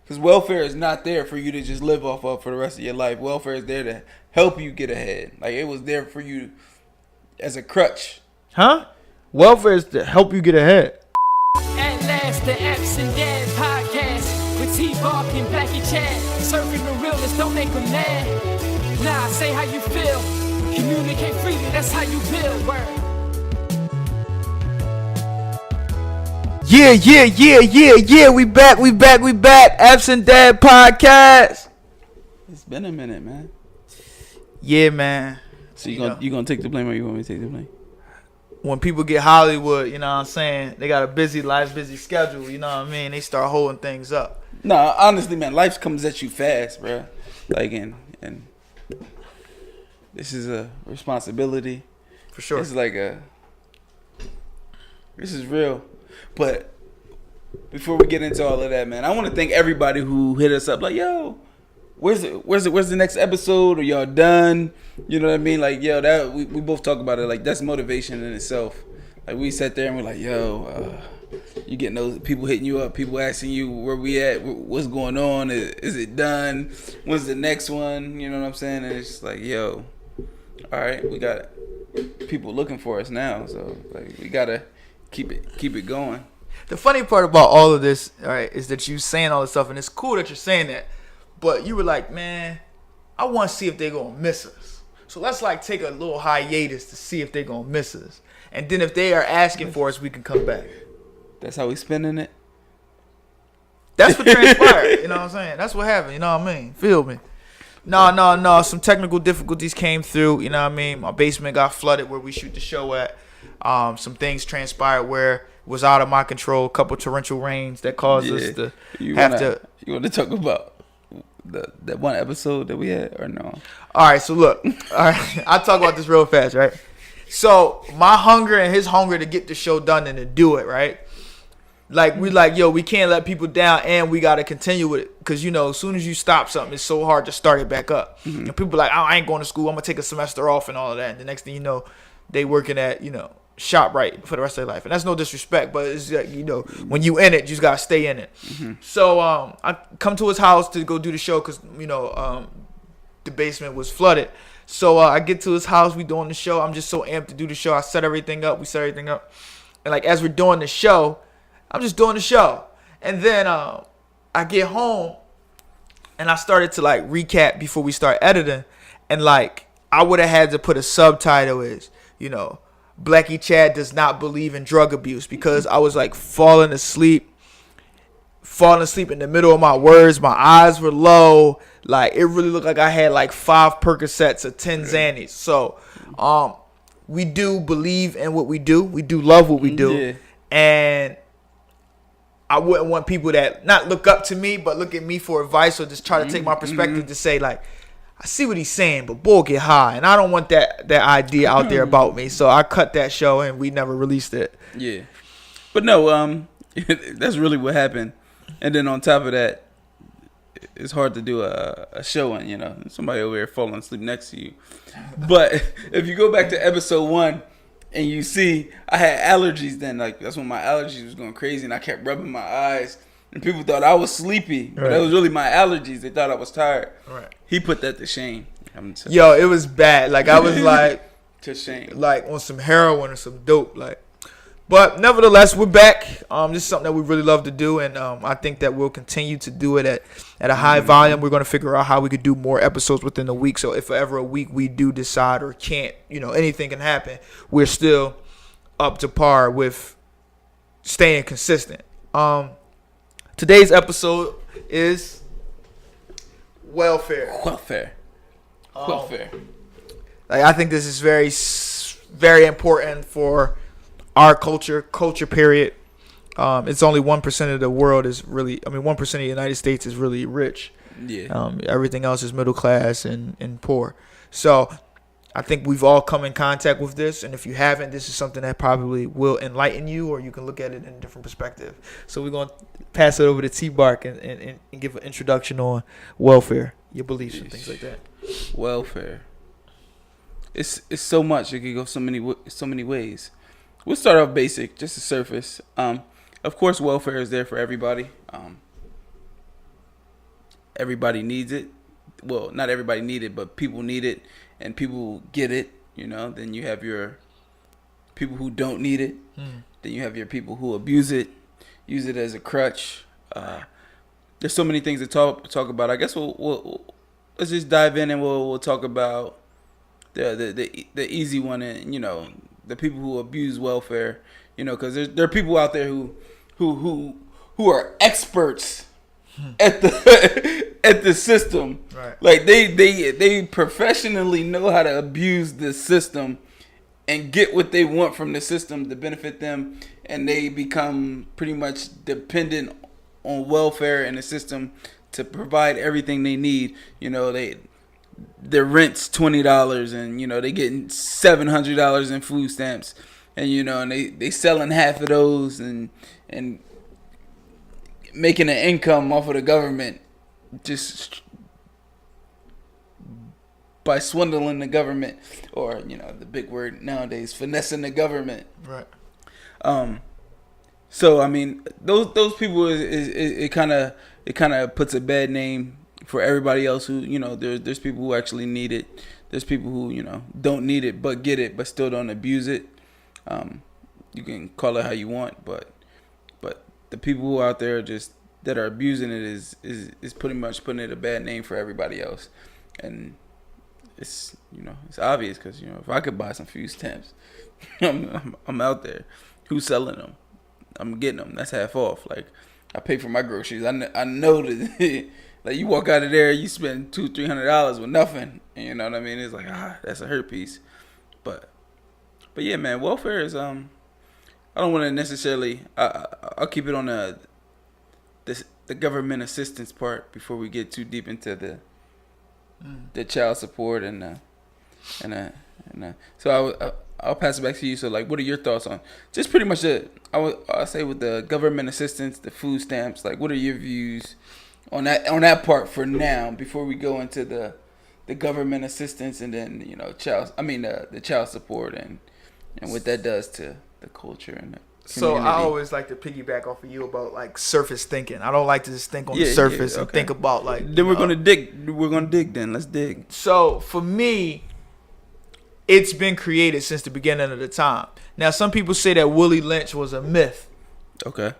Because welfare is not there for you to just live off of for the rest of your life. Welfare is there to help you get ahead. Like, it was there for you as a crutch. Huh? Welfare is to help you get ahead. At last, the Apps and Dad podcast with T-Bark and Blackie Chad. Serving the realest, don't make them mad. Nah, say how you feel. Communicate freely, that's how you build. Word. Yeah. We back. Apps and Dad podcast. It's been a minute, man. Yeah, man. So you gonna take the blame, or you want me to take the blame? When people get Hollywood, you know what I'm saying? They got a busy life, busy schedule, you know what I mean? They start holding things up. Nah, honestly, man, life comes at you fast, bro. Like, and this is a responsibility. For sure. This is real. But before we get into all of that, man, I want to thank everybody who hit us up. Like, yo, where's the next episode? Are y'all done? You know what I mean? Like, yo, that we both talk about it. Like, that's motivation in itself. Like, we sat there and we're like, yo, you getting those people hitting you up, people asking you where we at, what's going on, is it done? When's the next one? You know what I'm saying? And it's just like, yo, all right, we got people looking for us now, so like we gotta keep it going. The funny part about all of this, all right, is that you saying all this stuff, and it's cool that you're saying that, but you were like, man, I want to see if they're gonna miss us. So let's like take a little hiatus to see if they're gonna miss us, and then if they are asking for us, we can come back. That's how we spending it. That's what transpired. You know what I'm saying? That's what happened. You know what I mean? Feel me? No. Some technical difficulties came through. You know what I mean? My basement got flooded where we shoot the show at. Some things transpired where it was out of my control. A couple torrential rains that caused us to You want to talk about that one episode that we had, or no? All right. So look. All right. I'll talk about this real fast, right? So my hunger and his hunger to get the show done and to do it, right? Like, we like, yo, we can't let people down, and we got to continue with it. Because, you know, as soon as you stop something, it's so hard to start it back up. Mm-hmm. And people are like, I ain't going to school. I'm going to take a semester off and all of that. And the next thing you know, they working at, you know, ShopRite for the rest of their life. And that's no disrespect, but it's like, you know, when you in it, you just got to stay in it. Mm-hmm. So I come to his house to go do the show because, you know, the basement was flooded. So I get to his house. We doing the show. I'm just so amped to do the show. I set everything up. We set everything up. And, like, as we're doing the show, I'm just doing the show. And then I get home and I started to like recap before we start editing. And like I would have had to put a subtitle as, you know, Blackie Chad does not believe in drug abuse, because I was like falling asleep in the middle of my words. My eyes were low. Like it really looked like I had like 5 Percocets or 10 Xannies. So we do believe in what we do. We do love what we do. Yeah. And I wouldn't want people that not look up to me, but look at me for advice or just try to take my perspective to say, like, I see what he's saying, but boy, get high. And I don't want that idea out there about me. So I cut that show and we never released it. Yeah. But no, that's really what happened. And then on top of that, it's hard to do a show and, you know, somebody over here falling asleep next to you. But if you go back to episode 1, and you see, I had allergies then. Like, that's when my allergies was going crazy, and I kept rubbing my eyes. And people thought I was sleepy, but it was really my allergies. They thought I was tired. Right. He put that to shame. Yo, it was bad. Like, I was like, to shame. Like, on some heroin or some dope. Like, but nevertheless, we're back. This is something that we really love to do, and I think that we'll continue to do it at a high volume. We're going to figure out how we could do more episodes within a week. So if ever a week we do decide or can't, you know, anything can happen, we're still up to par with staying consistent. Today's episode is welfare. Welfare. Like, I think this is very, very important for our culture period. It's only 1% of the world is really, 1% of the United States is really rich. Yeah. Everything else is middle class and poor. So I think we've all come in contact with this. And if you haven't, this is something that probably will enlighten you, or you can look at it in a different perspective. So we're going to pass it over to T-Bark and give an introduction on welfare, your beliefs and things like that. Welfare. It's so much. It could go so many ways. We'll start off basic, just the surface. Of course, welfare is there for everybody. everybody needs it. Well, not everybody need it, but people need it, and people get it. Then you have your people who don't need it. Then you have your people who abuse it, use it as a crutch. There's so many things to talk about. I guess we'll let's just dive in and we'll talk about the easy one, and the people who abuse welfare. Because there are people out there who are experts at the system. Right. Like they professionally know how to abuse the system and get what they want from the system to benefit them, and they become pretty much dependent on welfare and the system to provide everything they need. Their rent's $20, and they getting $700 in food stamps, and and they selling half of those and making an income off of the government just by swindling the government, or the big word nowadays, finessing the government. Right. So I mean, those people it kind of puts a bad name for everybody else who there's people who actually need it. There's people who don't need it but get it but still don't abuse it. You can call it how you want, but the people who are out there just that are abusing it is pretty much putting it a bad name for everybody else. And it's it's obvious, because if I could buy some food stamps, I'm out there. Who's selling them? I'm getting them. That's half off. Like, I pay for my groceries. I know that like you walk out of there, you spend $200-$300 with nothing. And you know what I mean? It's like, that's a hurt piece. But yeah, man, welfare is I don't want to necessarily. I'll keep it on the government assistance part before we get too deep into the child support and so I'll pass it back to you. So, like, what are your thoughts on just pretty much I'll say with the government assistance, the food stamps? Like, what are your views on that part for now before we go into the government assistance and then the child support and what that does to the culture and the So community? I always like to piggyback off of you about like surface thinking. I don't like to just think on the surface and think about like. Then we're gonna dig. We're gonna dig. Then let's dig. So for me, it's been created since the beginning of the time. Now some people say that Willie Lynch was a myth. Okay.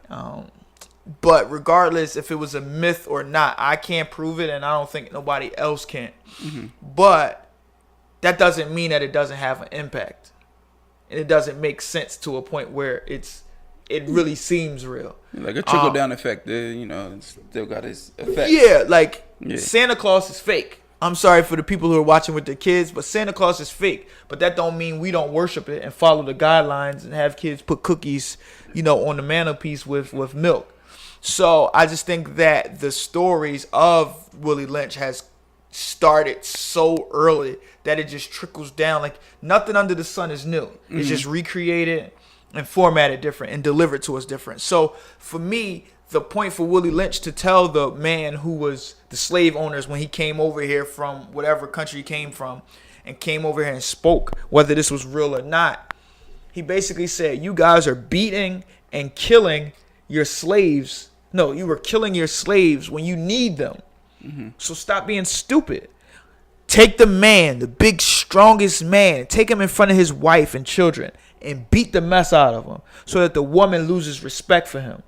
But regardless if it was a myth or not, I can't prove it, and I don't think nobody else can. Mm-hmm. But that doesn't mean that it doesn't have an impact. And it doesn't make sense to a point where it really seems real. Like a trickle down effect. It's still got its effect. Yeah, like Santa Claus is fake. I'm sorry for the people who are watching with their kids, but Santa Claus is fake. But that don't mean we don't worship it and follow the guidelines and have kids put cookies, on the mantelpiece with milk. So I just think that the stories of Willie Lynch has started so early that it just trickles down. Like, nothing under the sun is new. Mm-hmm. It's just recreated and formatted different and delivered to us different. So for me, the point for Willie Lynch to tell the man who was the slave owners when he came over here from whatever country he came from and came over here and spoke, whether this was real or not, he basically said, you guys are beating and killing your slaves. No, you were killing your slaves when you need them. Mm-hmm. So stop being stupid. Take the man, the big, strongest man, take him in front of his wife and children and beat the mess out of him so that the woman loses respect for him.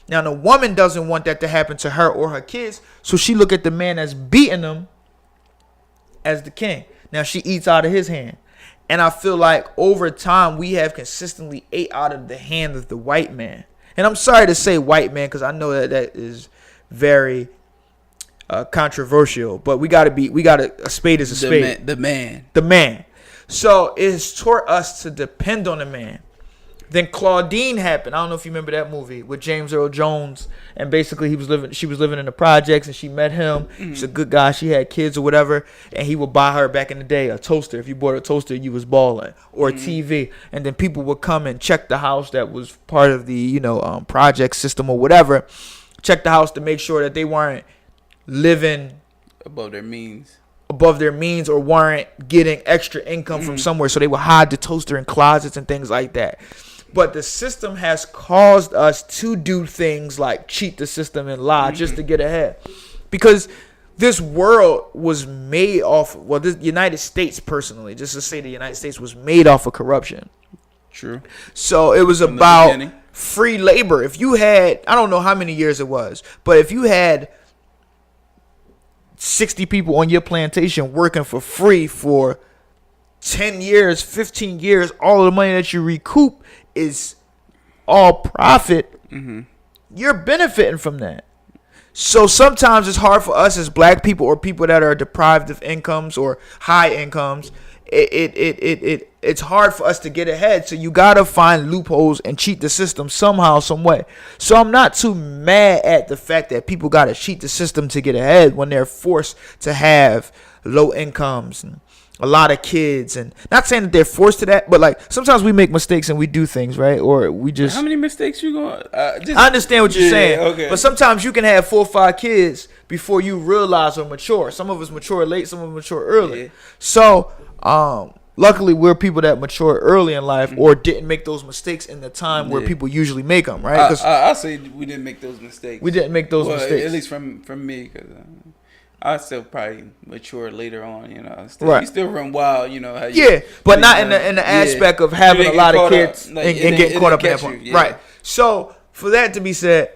Now, the woman doesn't want that to happen to her or her kids, so she look at the man that's beating them as the king. Now, she eats out of his hand. And I feel like over time, we have consistently ate out of the hand of the white man. And I'm sorry to say white man because I know that is very controversial, but we gotta a spade is a spade. The man. So it's taught us to depend on the man. Then Claudine happened. I don't know if you remember that movie with James Earl Jones, and basically she was living in the projects and she met him. Mm-hmm. He's a good guy. She had kids or whatever, and he would buy her back in the day a toaster. If you bought a toaster, you was balling, or a TV. And then people would come and check the house that was part of the project system or whatever. Check the house to make sure that they weren't living above their means or weren't getting extra income from somewhere, so they would hide the toaster in closets and things like that. But the system has caused us to do things like cheat the system and lie just to get ahead, because this world was made off. Well, the United States personally, just to say the United States was made off of corruption. True. So it was From the about beginning. free labor. If you had, I don't know how many years it was, but if you had 60 people on your plantation working for free for 10 years, 15 years, all of the money that you recoup is all profit. You're benefiting from that. So sometimes it's hard for us as black people or people that are deprived of incomes or high incomes. It's hard for us to get ahead. So you gotta find loopholes and cheat the system somehow, some way. So I'm not too mad at the fact that people gotta cheat the system to get ahead when they're forced to have low incomes and a lot of kids, and not saying that they're forced to that, but like sometimes we make mistakes and we do things right, or we just. How many mistakes you going? I understand what you're saying, okay. but sometimes you can have 4 or 5 kids before you realize or mature. Some of us mature late, some of us mature early. Yeah. So, luckily we're people that mature early in life or didn't make those mistakes in the time where Yeah. people usually make them, right? 'Cause I'll say we didn't make those mistakes. we didn't make those Well, mistakes. At least from me, because I still probably mature later on. You know, Right. You still run wild. You know how you, Yeah, but you not know, in the yeah. aspect of You having a didn't lot get of caught up. kids Like, and it didn't- getting it caught up didn't in that catch point. you, yeah. Right. So for that to be said,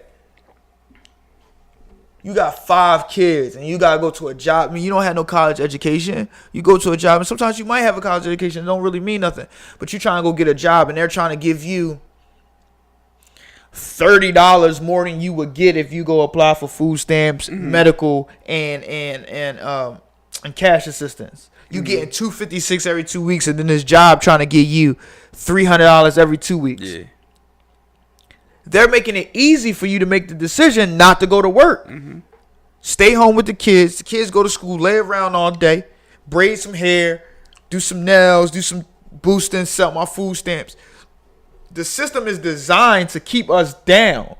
you got 5 kids and you gotta go to a job. I mean, you don't have no college education. You go to a job, and sometimes you might have a college education. It don't really mean nothing. But you trying to go get a job, and they're trying to give you $30 more than you would get if you go apply for food stamps, medical, and cash assistance. You getting $256 every 2 weeks, and then this job trying to give you $300 every 2 weeks. Yeah. They're making it easy for you to make the decision not to go to work. Stay home with the kids. The kids go to school, lay around all day, braid some hair, do some nails, do some boosting, sell my food stamps. The system is designed to keep us down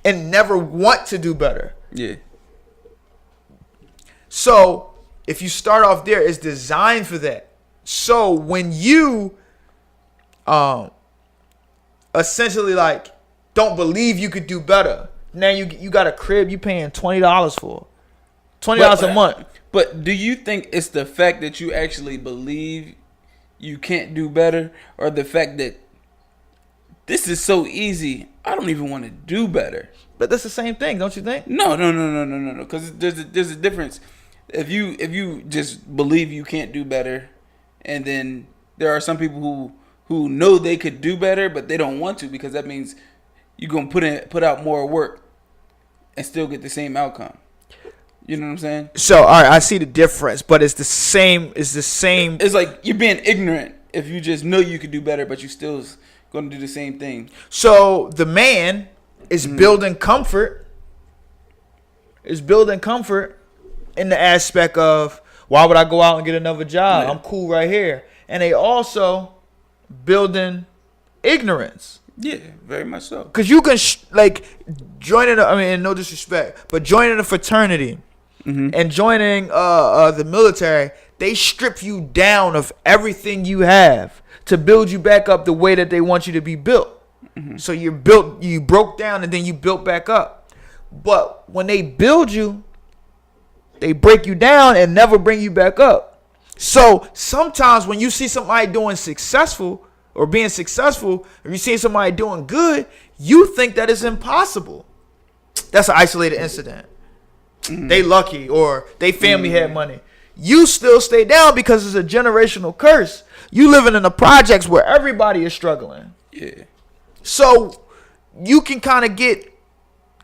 and never want to do better. Yeah. So if you start off there, it's designed for that. So when you essentially like don't believe you could do better, now you got a crib you paying $20 for. $20 a month. But do you think it's the fact that you actually believe you can't do better, or the fact that this is so easy, I don't even want to do better? But that's the same thing, don't you think? No. Because there's a difference. If you just believe you can't do better, and then there are some people who know they could do better, but they don't want to, because that means you're gonna put out more work and still get the same outcome. You know what I'm saying? So all right, I see the difference, but it's the same. It's the same. It's like you're being ignorant if you just know you could do better, but you still gonna do the same thing. So the man is building comfort. Is building comfort in the aspect of, why would I go out and get another job? Yeah. I'm cool right here. And they also building ignorance. Yeah, very much so. Because you can joining, I mean, no disrespect, but joining a fraternity and joining the military, they strip you down of everything you have to build you back up the way that they want you to be built. So you broke down and then you built back up. But when they build you, they break you down and never bring you back up. So sometimes when you see somebody doing successful or being successful, or you see somebody doing good, you think that it's impossible. That's an isolated incident. They lucky, or they family had money. You still stay down because it's a generational curse. You living in the projects where everybody is struggling. Yeah. So you can kind of get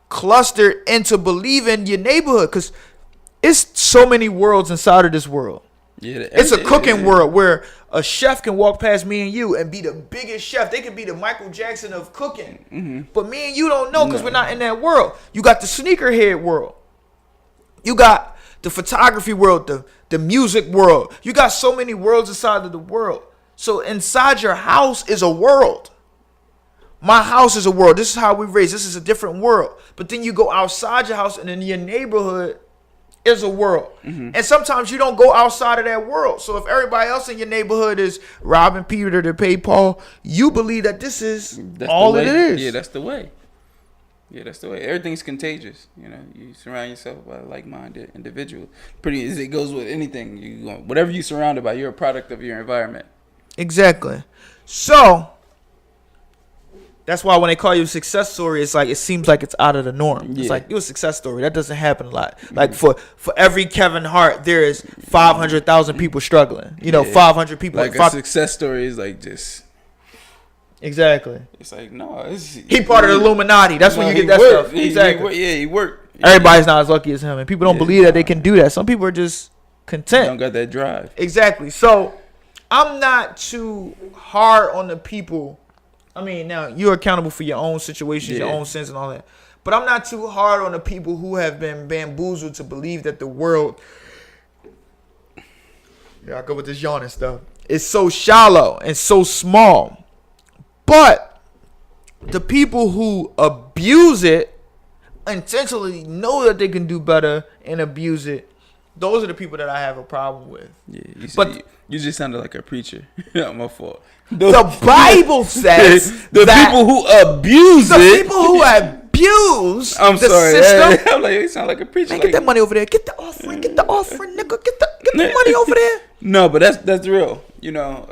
clustered into believing your neighborhood, because it's so many worlds inside of this world. Yeah. It's a cooking world where a chef can walk past me and you and be the biggest chef. They could be the Michael Jackson of cooking. But me and you don't know, because we're not in that world. You got the sneakerhead world. You got the photography world, the music world. You got so many worlds inside of the world. So inside your house is a world. My house is a world. This is how we raise. This is a different world. But then you go outside your house, and in your neighborhood is a world. And sometimes you don't go outside of that world. So if everybody else in your neighborhood is robbing Peter to pay Paul, you believe that this is That's all the it way. is. Yeah, that's the way. Yeah, that's the way. Everything's contagious. You know, you surround yourself by a like-minded individual. Pretty as it goes with anything. Whatever you surrounded by, you're a product of your environment. Exactly. So that's why when they call you a success story, it's like it seems like it's out of the norm. Yeah. It's like you're a success story. That doesn't happen a lot. Like for every Kevin Hart, there is 500,000 people struggling. You know, 500 people. Like a success story is like just. Exactly. It's like no, he part of the Illuminati. That's when you get that worked. stuff. Exactly. He worked. Everybody's not as lucky as him, and people don't believe that they can do that. Some people are just content. They don't got that drive. Exactly. So I'm not too hard on the people. I mean, now you're accountable for your own situations, your own sins, and all that. But I'm not too hard on the people who have been bamboozled to believe that the world. Yeah, I go with this yawning stuff. It's so shallow and so small. But the people who abuse it intentionally know that they can do better and abuse it. Those are the people that I have a problem with. Yeah, you just sounded like a preacher. Not my fault. The Bible says the that people who abuse the it. people who abuse I'm the sorry. system. I'm like, you sound like a preacher. Man, like, get that money over there. Get the offering. Get the offering, nigga. Get the money over there. No, but that's real. You know,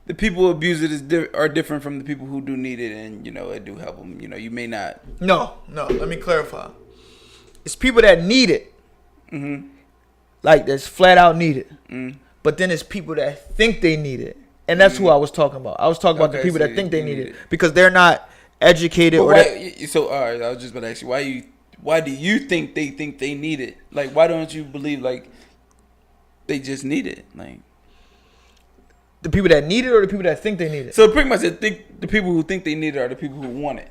the people who abuse it are different from the people who do need it, and you know it do help them. You know, you may not. No. Let me clarify. It's people that need it, like that's flat out need it. But then it's people that think they need it, and that's who I was talking about. I was talking about the people that think they need it because they're not educated. All right, I was just about to ask you why do you think they need it? Like, why don't you believe like they just need it? Like. The people that need it or the people that think they need it? So pretty much, the people who think they need it are the people who want it.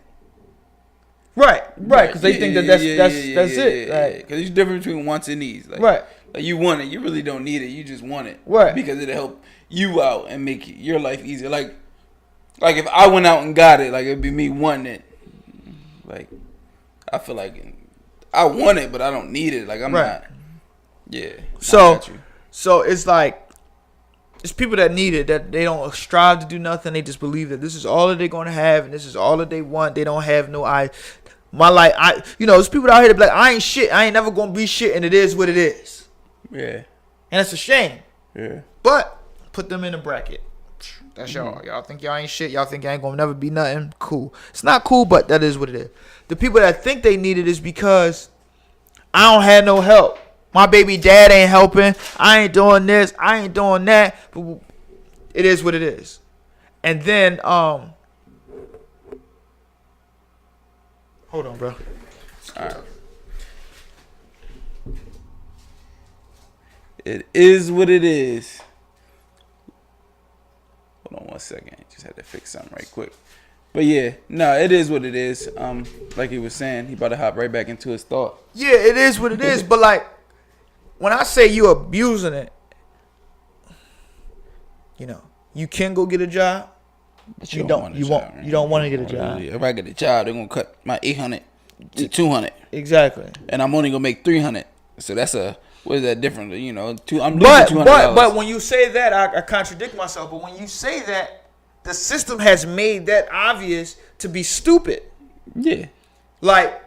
Right, because they think that's it. Right. Because there's a difference between wants and needs. Like, right. Like you want it, you really don't need it. You just want it. Right. Because it'll help you out and make your life easier. Like if I went out and got it, like it'd be me wanting it. Like I feel like I want it, but I don't need it. Like I'm not. Yeah. So it's like. It's people that need it, that they don't strive to do nothing. They just believe that this is all that they're going to have and this is all that they want. They don't have no there's people out here that be like, I ain't shit. I ain't never going to be shit, and it is what it is. Yeah. And it's a shame. Yeah. But put them in a bracket. That's y'all. Y'all think y'all ain't shit. Y'all think y'all ain't going to never be nothing. Cool. It's not cool, but that is what it is. The people that think they need it is because I don't have no help. My baby dad ain't helping. I ain't doing this. I ain't doing that. But it is what it is. And then, hold on, bro. All right. It is what it is. Hold on one second. Just had to fix something right quick. But yeah, no, it is what it is. Like he was saying, he about to hop right back into his thought. Yeah, it is what it is. But like, when I say you abusing it, you know, you can go get a job, but you don't want to get a job. If I get a job, they're gonna cut my 800 to 200. Exactly. And I'm only gonna make 300. So that's what is that different? You know, I'm losing $200. But when you say that, I contradict myself. But when you say that, the system has made that obvious to be stupid. Yeah. Like.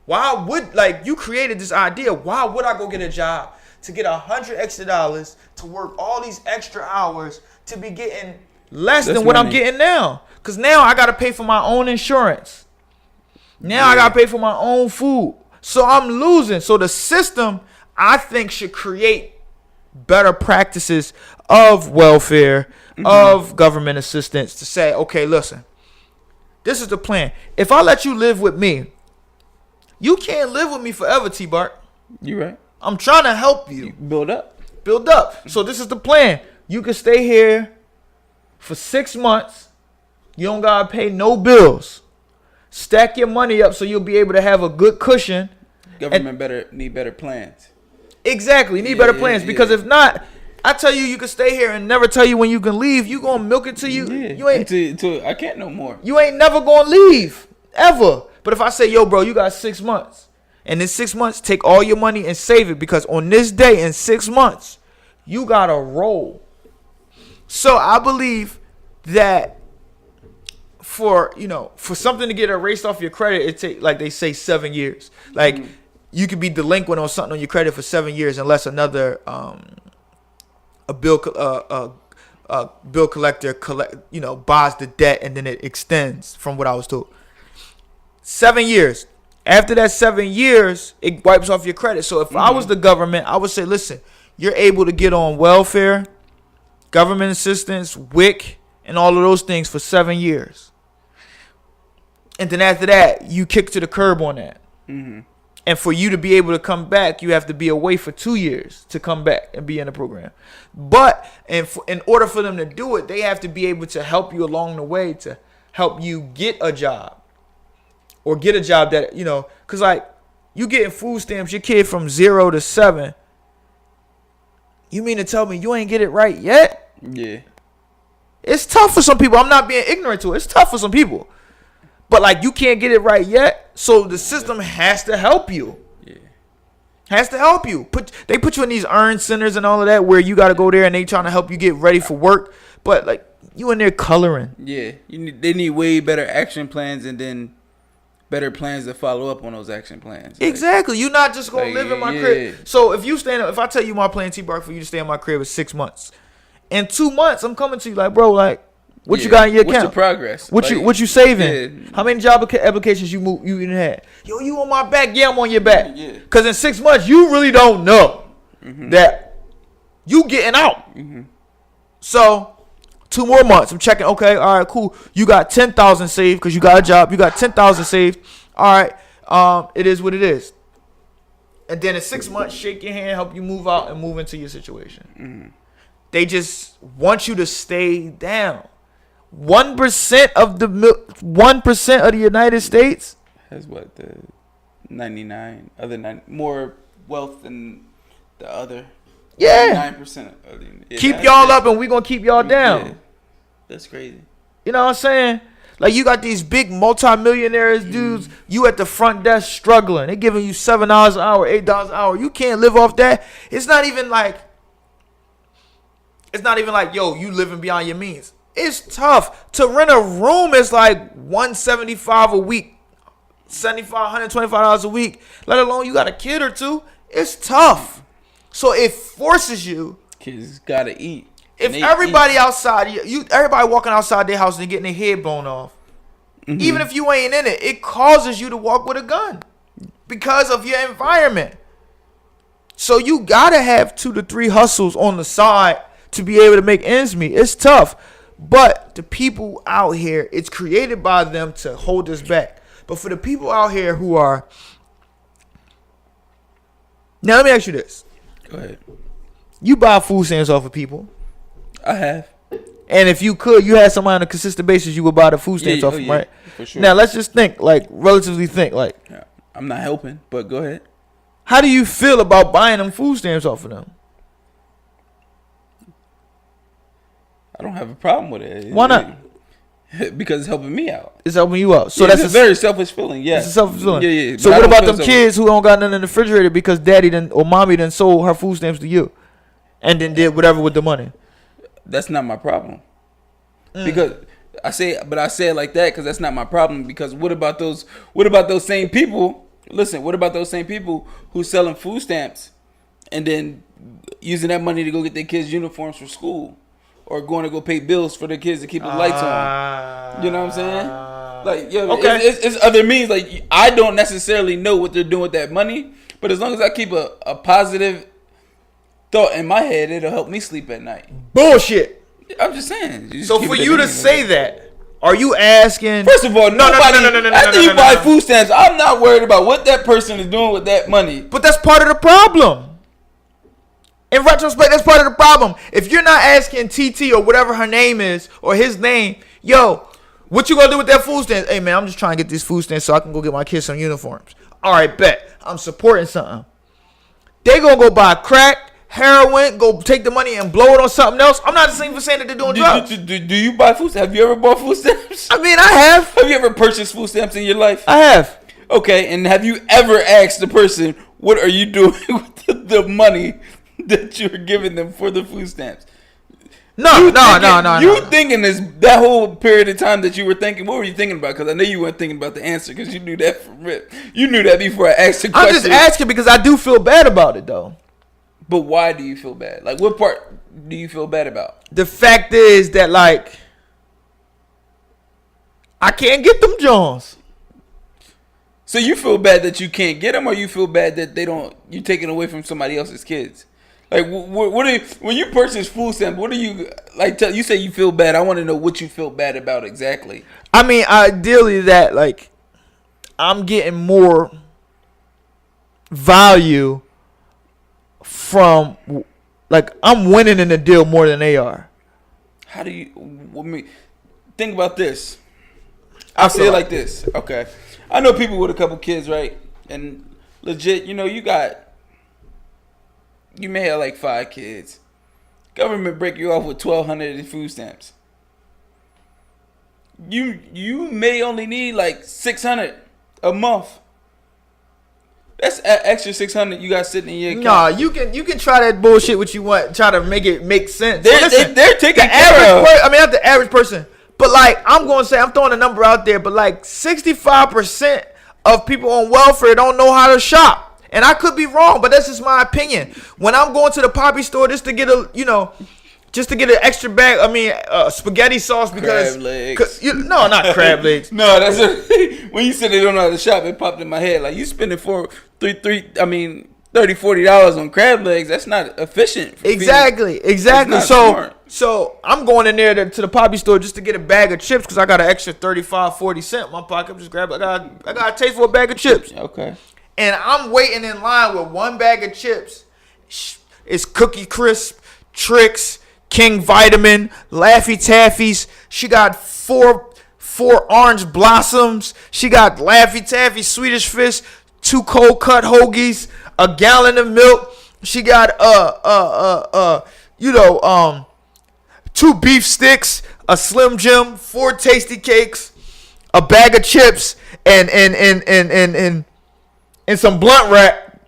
Why would, you created this idea, why would I go get a job to get $100 extra to work all these extra hours to be getting less than what I'm getting now? Because now I got to pay for my own insurance. Now I got to pay for my own food. So I'm losing. So the system, I think, should create better practices of welfare, of government assistance to say, okay, listen, this is the plan. If I let you live with me, you can't live with me forever, T-Bart. You right. I'm trying to help you. Build up. So this is the plan. You can stay here for 6 months. You don't got to pay no bills. Stack your money up so you'll be able to have a good cushion. Government need better plans. Exactly. Need better plans. Because if not, I tell you can stay here and never tell you when you can leave. You going to milk it till you. Yeah. You ain't. Until I can't no more. You ain't never going to leave. Ever. But if I say, yo, bro, you got 6 months, and in 6 months, take all your money and save it, because on this day in 6 months, you got to roll. So I believe that for something to get erased off your credit, it take, like they say, 7 years. Like you could be delinquent on something on your credit for 7 years unless another bill collector buys the debt, and then it extends, from what I was told. 7 years. After that 7 years, it wipes off your credit. So if I was the government, I would say, listen, you're able to get on welfare, government assistance, WIC, and all of those things for 7 years. And then after that, you kick to the curb on that. And for you to be able to come back, you have to be away for 2 years to come back and be in the program. But in order for them to do it, they have to be able to help you along the way, to help you get a job, or get a job that, because like you getting food stamps, your kid from 0 to 7. You mean to tell me you ain't get it right yet? Yeah. It's tough for some people. I'm not being ignorant to it. It's tough for some people. But like, you can't get it right yet, so the system has to help you. Yeah. Has to help you. They put you in these earn centers and all of that, where you got to go there and they trying to help you get ready for work. But like, you in there coloring. Yeah. They need way better action plans, and then better plans to follow up on those action plans. Exactly. You're not just gonna live in my crib. So if I tell you my plan, T-Bark, for you to stay in my crib is 6 months. In 2 months, I'm coming to you like, bro, like, what you got in your account? What's your progress? What you saving? Yeah. How many job applications you even had? Yo, you on my back? Yeah, I'm on your back. Yeah. Cause in 6 months, you really don't know that you getting out. So 2 more months, I'm checking. Okay, all right, cool. You got 10,000 saved because you got a job. You got 10,000 saved. All right, it is what it is. And then in 6 months, shake your hand, help you move out and move into your situation. They just want you to stay down. 1% of the 1% of the United States has what, the 99 more wealth than the other. Yeah. 9%. Keep y'all up, and we gonna keep y'all down. Yeah. That's crazy. You know what I'm saying? Like, you got these big multimillionaires dudes, you at the front desk struggling. They giving you $7 an hour, $8 an hour. You can't live off that. It's not even like, yo, you living beyond your means. It's tough. To rent a room is like $175 a week, $125 a week, let alone you got a kid or two. It's tough. So it forces you. Kids gotta eat. If everybody outside, everybody walking outside their house and getting their head blown off, even if you ain't in it, it causes you to walk with a gun because of your environment. So you gotta have 2 to 3 hustles on the side to be able to make ends meet. It's tough, but the people out here, it's created by them to hold us back. But for the people out here who are, now let me ask you this. Go ahead. You buy food stamps off of people. I have. And if you could, you had somebody on a consistent basis, you would buy the food stamps off them, right? For sure. Now, let's just think, relatively think, Yeah, I'm not helping, but go ahead. How do you feel about buying them food stamps off of them? I don't have a problem with it. Why not? Because it's helping me out. It's helping you out. So yeah, that's a very selfish feeling. Yeah, it's a selfish feeling. Yeah. So what about them kids who don't got nothing in the refrigerator because daddy or mommy done sold her food stamps to you, and then did whatever with the money? That's not my problem. Because I say it like that because that's not my problem. Because what about those same people? Listen, what about those same people who selling food stamps and then using that money to go get their kids uniforms for school? Or going to go pay bills for their kids to keep the lights on. You know what I'm saying? Like, yo, okay. It's other means. Like, I don't necessarily know what they're doing with that money, but as long as I keep a positive thought in my head, it'll help me sleep at night. Bullshit. I'm just saying. So for you to say that, are you asking? First of all, nobody. After you buy food stamps, I'm not worried about what that person is doing with that money. But that's part of the problem. In retrospect, that's part of the problem. If you're not asking TT or whatever her name is or his name, yo, what you gonna do with that food stamps? Hey man, I'm just trying to get these food stamps so I can go get my kids some uniforms. All right, bet. I'm supporting something. They gonna go buy crack, heroin, go take the money and blow it on something else. I'm not saying that they're doing drugs. Do you buy food stamps? Have you ever bought food stamps? I mean, I have. Have you ever purchased food stamps in your life? I have. Okay, and have you ever asked the person, what are you doing with the money that you're giving them for the food stamps? No. You thinking this that whole period of time that you were thinking? What were you thinking about? Because I know you weren't thinking about the answer because you knew that from rip. You knew that before I asked the question. I'm just asking because I do feel bad about it though. But why do you feel bad? Like, what part do you feel bad about? The fact is that, like, I can't get them Jones. So you feel bad that you can't get them, or you feel bad that you taking away from somebody else's kids? Like, what are you, when you purchase food stamps, what are you, like, you say you feel bad. I want to know what you feel bad about exactly. I mean, ideally that, like, I'm getting more value from, like, I'm winning in the deal more than they are. How do you, think about this. I'll say it like this. Okay. I know people with a couple kids, right? And legit, you may have like 5 kids. Government break you off with $1,200 in food stamps. You may only need like $600 a month. That's an extra $600 you got sitting in your account. Nah, you can try that bullshit what you want, try to make it make sense. They're taking the care of. I mean, not the average person, but like I'm going to say, I'm throwing a number out there, but like 65% of people on welfare don't know how to shop. And I could be wrong, but that's just my opinion. When I'm going to the Poppy store just to get just to get an extra bag, I mean, spaghetti sauce because crab legs. No, not crab legs. No, that's when you said they don't know how to shop, it popped in my head. Like, you spending $30-$40 on crab legs. That's not efficient. Exactly. So I'm going in there to the Poppy store just to get a bag of chips because I got an extra 35-40 cents in my pocket. I'm just grabbing. I got a taste for a bag of chips. Okay. And I'm waiting in line with one bag of chips. It's Cookie Crisp, Trix, King Vitamin, Laffy Taffies. She got four orange blossoms. She got Laffy Taffy, Swedish Fish, 2 cold cut hoagies, a gallon of milk. She got 2 beef sticks, a Slim Jim, 4 tasty cakes, a bag of chips, and some blunt wrap,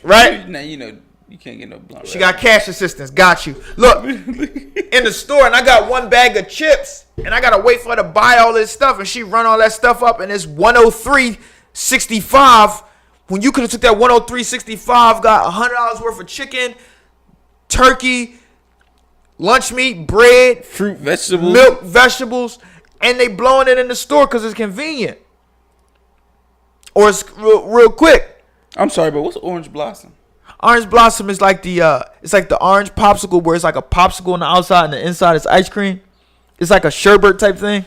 right? Now you can't get no blunt wrap. She got cash assistance. Got you. Look, in the store, and I got one bag of chips, and I gotta wait for her to buy all this stuff, and she run all that stuff up, and it's $103.65. When you could have took that $103.65, got $100 worth of chicken, turkey, lunch meat, bread, fruit, vegetables, milk, vegetables, and they blowing it in the store because it's convenient. Or it's real quick. I'm sorry, but what's Orange Blossom? Orange Blossom is like the orange popsicle where it's like a popsicle on the outside and the inside is ice cream. It's like a sherbet type thing.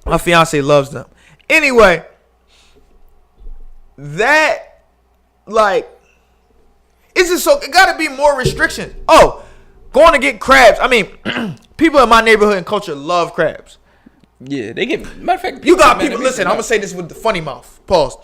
My fiance loves them. Anyway, that like it's just so it gotta be more restrictions. Oh, going to get crabs. I mean, people in my neighborhood and culture love crabs. Yeah, they get. Matter of fact, you got people. Listen, I'm gonna say this with the funny mouth. Pause.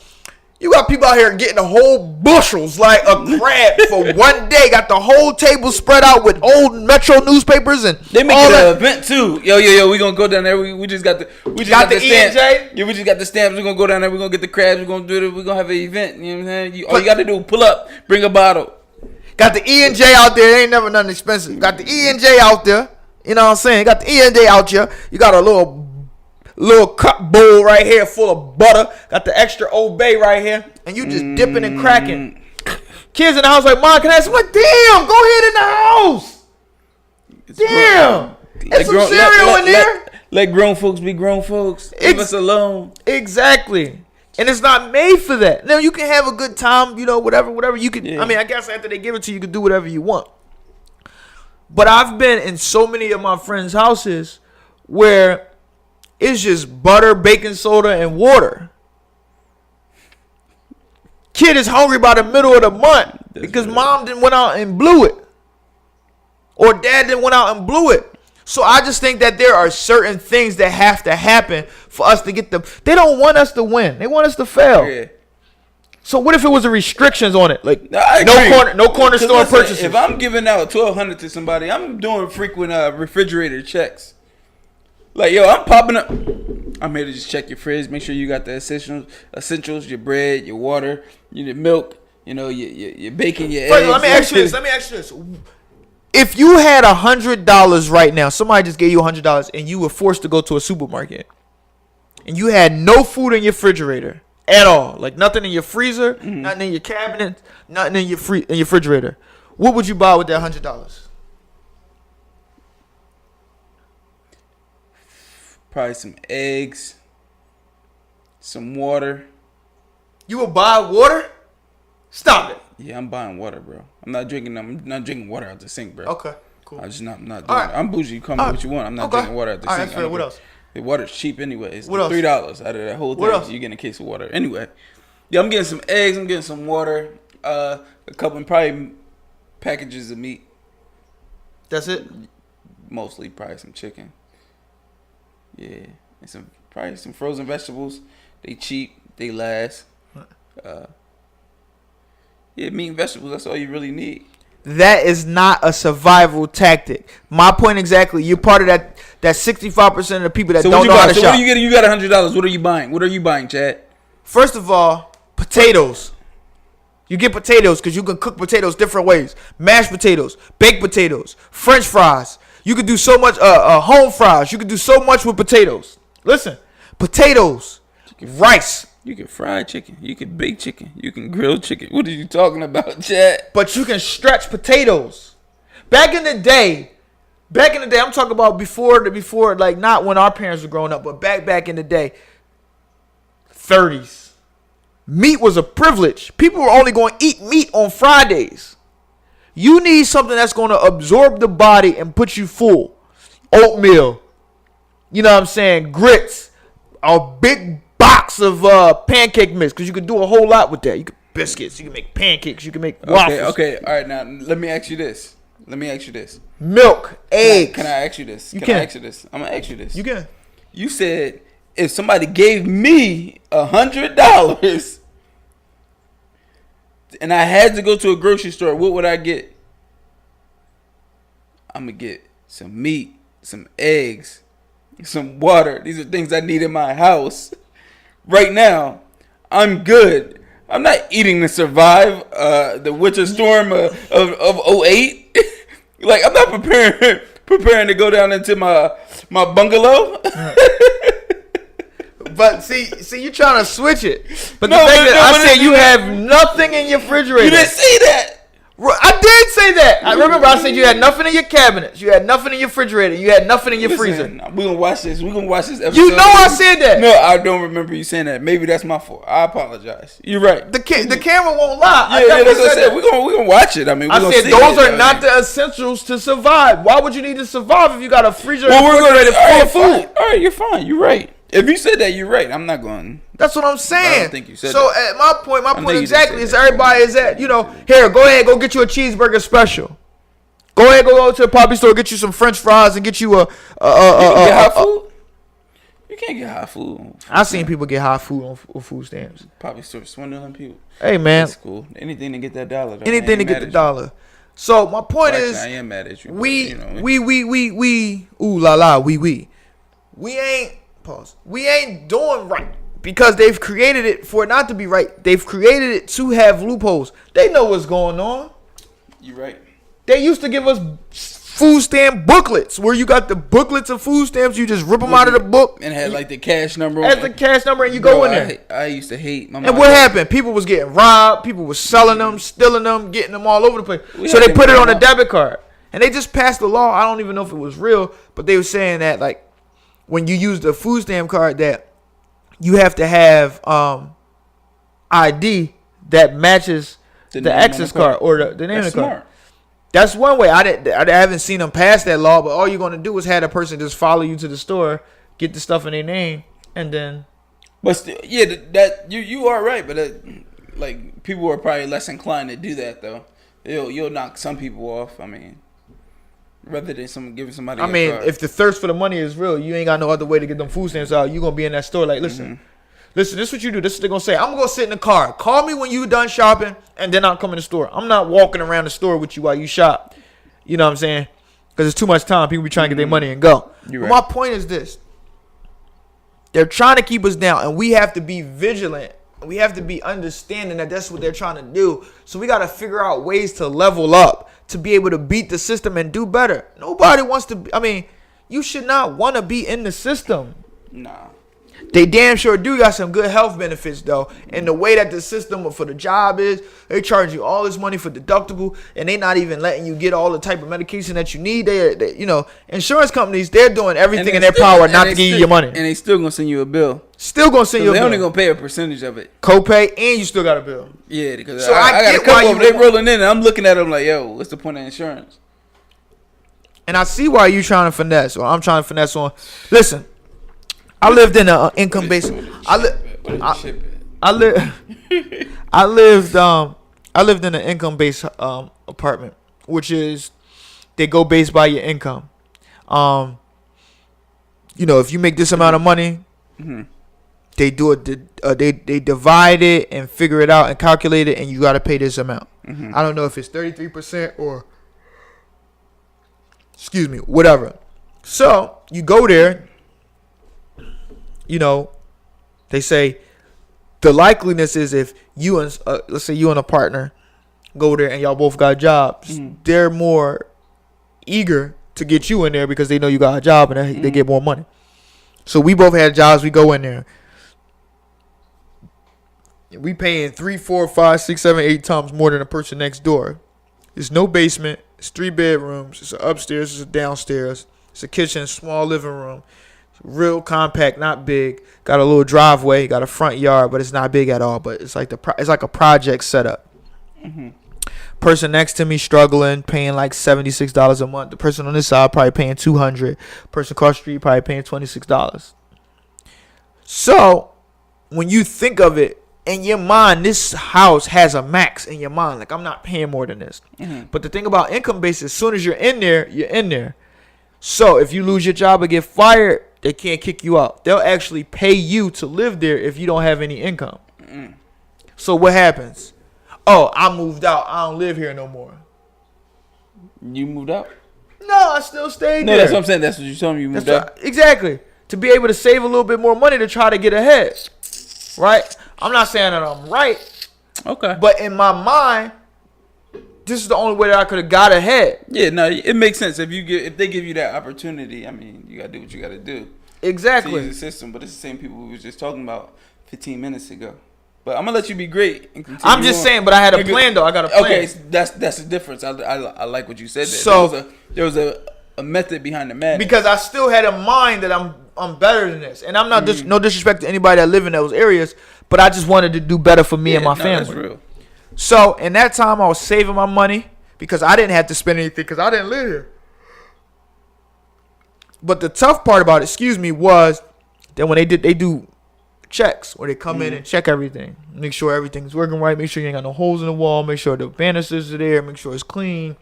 You got people out here getting the whole bushels like a crab for one day. Got the whole table spread out with old Metro newspapers and they make it an event too. Yo, we gonna go down there. We just got the stamps. E&J? Yeah, we just got the stamps. We gonna go down there. We gonna get the crabs. We gonna do it. We gonna have an event. You know what I'm saying? All you gotta do, pull up, bring a bottle. Got the E&J out there. It ain't never nothing expensive. Got the E&J out there. You know what I'm saying? Got the E&J out here. You got a little cup bowl right here full of butter. Got the extra Old Bay right here. And you just dipping and cracking. Kids in the house like, Mom, can I have some? Like, damn, go ahead in the house. Damn. There's some cereal in there. Let grown folks be grown folks. Leave us alone. Exactly. And it's not made for that. Now, you can have a good time, whatever you can. Yeah. I mean, I guess after they give it to you, you can do whatever you want. But I've been in so many of my friends' houses where it's just butter, baking soda, and water. Kid is hungry by the middle of the month because mom didn't went out and blew it. Or dad didn't went out and blew it. So I just think that there are certain things that have to happen for us to get they don't want us to win. They want us to fail. Yeah. So what if it was the restrictions on it? Like no corner store purchases. If I'm giving out $1,200 to somebody, I'm doing frequent refrigerator checks. Like, yo, I'm popping up. I'm here to just check your fridge, make sure you got the essentials, your bread, your water, your milk, your bacon, your eggs. Let me ask you this. If you had $100 right now, somebody just gave you $100 and you were forced to go to a supermarket and you had no food in your refrigerator at all, like nothing in your freezer, nothing in your cabinet, nothing in your refrigerator, what would you buy with that $100? Probably some eggs, some water. You would buy water? Stop it. Yeah, I'm buying water, bro. I'm not drinking water out the sink, bro. Okay, cool. I'm just not doing right. it. I'm bougie. You call me what you want. I'm not drinking water out the All right, sink. that's fair. What else? The water's cheap anyway. It's What else? $3 out of that whole thing. What else? You getting a case of water. Anyway, yeah, I'm getting some eggs. I'm getting some water. A couple, probably packages of meat. That's it? Mostly probably some chicken. Yeah, and probably some frozen vegetables. They cheap. They last. Yeah, meat and vegetables. That's all you really need. That is not a survival tactic. My point exactly. You're part of that 65% of the people that don't know how to shop. What are you getting? You got $100. What are you buying? What are you buying, Chad? First of all, potatoes. You get potatoes because you can cook potatoes different ways. Mashed potatoes, baked potatoes, French fries. You could do so much. Home fries. You could do so much with potatoes. Listen, potatoes, rice. You can fry chicken. You can bake chicken. You can grill chicken. What are you talking about, Chad? But you can stretch potatoes. Back in the day, I'm talking about before, like not when our parents were growing up, but back in the day, 30s. Meat was a privilege. People were only going to eat meat on Fridays. You need something that's going to absorb the body and put you full. Oatmeal. You know what I'm saying? Grits. A big box of pancake mix because you can do a whole lot with that. You can biscuits. You can make pancakes. You can make waffles. Okay. All right. Now let me ask you this. Milk, eggs. Can I ask you this? You can. I ask you this? I'm gonna ask you this. You can. You said if somebody gave me $100 and I had to go to a grocery store, what would I get? I'm gonna get some meat, some eggs, some water. These are things I need in my house. Right now, I'm good. I'm not eating to survive the winter storm of 08. Like, I'm not preparing to go down into my bungalow. But see, you're trying to switch it. But I said you have nothing in your refrigerator. You didn't say that. I did say that. I remember I said you had nothing in your cabinets. You had nothing in your refrigerator. You had nothing in your freezer. We're going to watch this. We're going to watch this episode. You know I said that. No, I don't remember you saying that. Maybe that's my fault. I apologize. You're right. The camera won't lie. Yeah, that's what I said. We're going to watch it. I mean, I said those are not the essentials to survive. Why would you need to survive if you got a freezer and refrigerator full of food? All right, you're fine. You're right. If you said that, you're right. I'm not going. That's what I'm saying. I don't think you said so that. At my point exactly is that. everybody is at, here, go ahead, go get you a cheeseburger special. Go ahead, go to the Poppy store, get you some French fries, and get you get hot food? You can't get hot food. I've seen people get hot food on food stamps. Poppy store swindling people. Hey, man. That's cool. Anything to get that dollar. Though. Anything to get the dollar. So my point is, I am mad at you. We ooh la la, we ain't, pause. We ain't doing right. Because they've created it for it not to be right. They've created it to have loopholes. They know what's going on. You're right. They used to give us food stamp booklets where you got the booklets of food stamps. You just rip them out of the book. And had like the cash number. As the cash number and you go in there. I used to hate my mom. And what happened? People was getting robbed. People was selling them, stealing them, getting them all over the place. We So had they put it them on a out. debit card. And they just passed the law. I don't even know if it was real. But they were saying that like when you use the food stamp card that you have to have ID that matches the access card or the name of the card. Smart. That's one way. I haven't seen them pass that law, but all you're going to do is have a person just follow you to the store, get the stuff in their name, and then. But still, yeah, that you are right, but like people are probably less inclined to do that though. You'll knock some people off. I mean, rather than giving somebody. I mean, a card. if the thirst for the money is real, you ain't got no other way to get them food stamps out. You gonna be in that store like, listen, this is what you do. This is what they're gonna say. I'm gonna sit in the car. Call me when you done shopping, and then I'll come in the store. I'm not walking around the store with you while you shop. You know what I'm saying? Because it's too much time. People be trying to get their money and go. You're But my point is this: they're trying to keep us down, and we have to be vigilant We have to be understanding that that's what they're trying to do. So we got to figure out ways to level up to be able to beat the system and do better. Nobody wants to. You should not want to be in the system. Nah. They damn sure do got some good health benefits though. And the way that the system for the job is, they charge you all this money for deductible, and they not even letting you get all the type of medication that you need. They insurance companies, they're doing everything in their power not to give you your money. And they still gonna send you a bill. Still gonna send you a They bill. only gonna pay a percentage of it. Copay, and you still got a bill. Yeah, because So I got a get why couple of them. They you- rolling in, and I'm looking at them like, yo, what's the point of insurance? And I see why you trying to finesse, or I'm trying to finesse on. Listen, I lived in an income based. I lived in an income based apartment, which is they go based by your income. If you make this amount of money, they do it. They divide it and figure it out and calculate it, and you got to pay this amount. I don't know if it's 33% or whatever. So you go there. They say the likeliness is if you and let's say you and a partner go there and y'all both got jobs, they're more eager to get you in there because they know you got a job and they get more money. So we both had jobs. We go in there. We paying 3, 4, 5, 6, 7, 8 times more than the person next door. There's no basement. It's 3 bedrooms. It's an upstairs. It's a downstairs. It's a kitchen. Small living room. Real compact, not big. Got a little driveway. Got a front yard, but it's not big at all. But it's like it's like a project setup. Person next to me struggling, paying like $76 a month. The person on this side probably paying $200. Person across the street probably paying $26. So when you think of it in your mind, this house has a max in your mind. Like, I'm not paying more than this. But the thing about income based, as soon as you're in there, you're in there. So if you lose your job or get fired, they can't kick you out. They'll actually pay you to live there if you don't have any income. So what happens? Oh, I moved out. I don't live here no more. You moved out? No, I still stayed No, there. that's what I'm saying. That's what you told me. You moved out. Exactly. To be able to save a little bit more money to try to get ahead. Right? I'm not saying that I'm right. Okay. But in my mind, this is the only way that I could have got ahead. Yeah, no, it makes sense. If they give you that opportunity, I mean, you gotta do what you gotta do. Exactly. To use the system, but it's the same people we was just talking about 15 minutes ago. But I'm gonna let you be great and continue. I'm just saying, but I had a plan though. I got a plan. Okay, that's the difference. I like what you said. There. So there was a method behind the madness. Because I still had in mind that I'm better than this, and I'm not no disrespect to anybody that live in those areas, but I just wanted to do better for me and my family. That's real. So in that time, I was saving my money because I didn't have to spend anything because I didn't live here. But the tough part about it, was that when they do checks where they come in and check everything, make sure everything's working right, make sure you ain't got no holes in the wall, make sure the banisters are there, make sure it's clean,